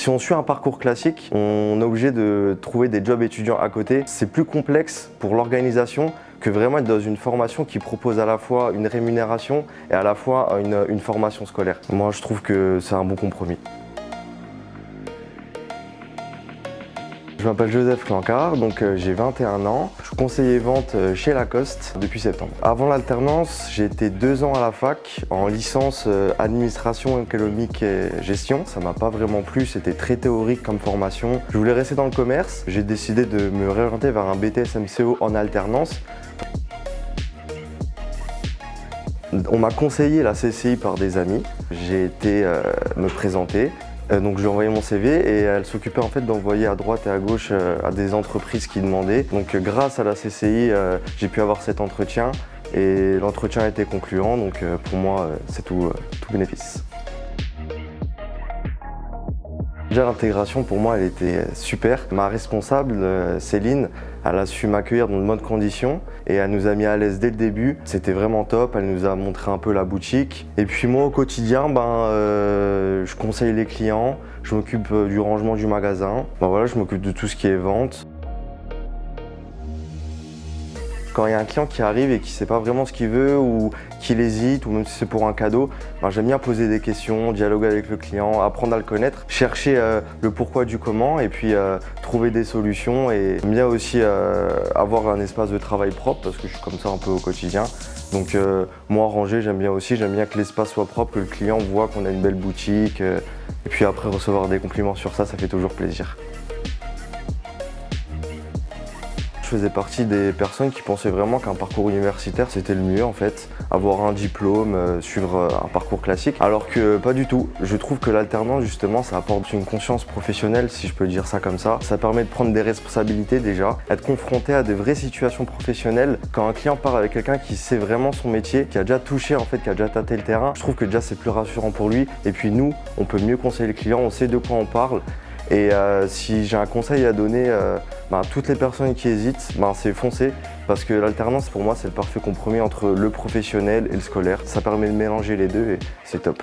Si on suit un parcours classique, on est obligé de trouver des jobs étudiants à côté. C'est plus complexe pour l'organisation que vraiment être dans une formation qui propose à la fois une rémunération et à la fois une formation scolaire. Moi, je trouve que c'est un bon compromis. Je m'appelle Joseph Clancard, donc j'ai 21 ans. Je suis conseiller vente chez Lacoste depuis septembre. Avant l'alternance, j'ai été 2 ans à la fac en licence administration économique et gestion. Ça m'a pas vraiment plu, c'était très théorique comme formation. Je voulais rester dans le commerce. J'ai décidé de me réorienter vers un BTS MCO en alternance. On m'a conseillé la CCI par des amis. J'ai été me présenter. Donc j'ai envoyé mon CV et elle s'occupait en fait d'envoyer à droite et à gauche à des entreprises qui demandaient. Donc grâce à la CCI, j'ai pu avoir cet entretien et l'entretien a été concluant. Donc pour moi, c'est tout bénéfice. Déjà l'intégration pour moi elle était super. Ma responsable Céline, elle a su m'accueillir dans de bonnes conditions et elle nous a mis à l'aise dès le début. C'était vraiment top, elle nous a montré un peu la boutique. Et puis moi au quotidien, je conseille les clients, je m'occupe du rangement du magasin. Voilà, je m'occupe de tout ce qui est vente. Quand il y a un client qui arrive et qui ne sait pas vraiment ce qu'il veut ou qu'il hésite, ou même si c'est pour un cadeau, j'aime bien poser des questions, dialoguer avec le client, apprendre à le connaître, chercher le pourquoi du comment et puis trouver des solutions. Et j'aime bien aussi avoir un espace de travail propre parce que je suis comme ça un peu au quotidien. Donc moi ranger j'aime bien aussi, j'aime bien que l'espace soit propre, que le client voit qu'on a une belle boutique. Et puis après recevoir des compliments sur ça, ça fait toujours plaisir. Je faisais partie des personnes qui pensaient vraiment qu'un parcours universitaire c'était le mieux en fait, avoir un diplôme, suivre un parcours classique, alors que pas du tout. Je trouve que l'alternance justement ça apporte une conscience professionnelle, si je peux dire ça comme ça. Ça permet de prendre des responsabilités déjà, être confronté à des vraies situations professionnelles. Quand un client part avec quelqu'un qui sait vraiment son métier, qui a déjà touché en fait, qui a déjà tâté le terrain, je trouve que déjà c'est plus rassurant pour lui. Et puis nous, on peut mieux conseiller le client, on sait de quoi on parle. Et si j'ai un conseil à donner à toutes les personnes qui hésitent, c'est foncer parce que l'alternance pour moi c'est le parfait compromis entre le professionnel et le scolaire. Ça permet de mélanger les deux et c'est top.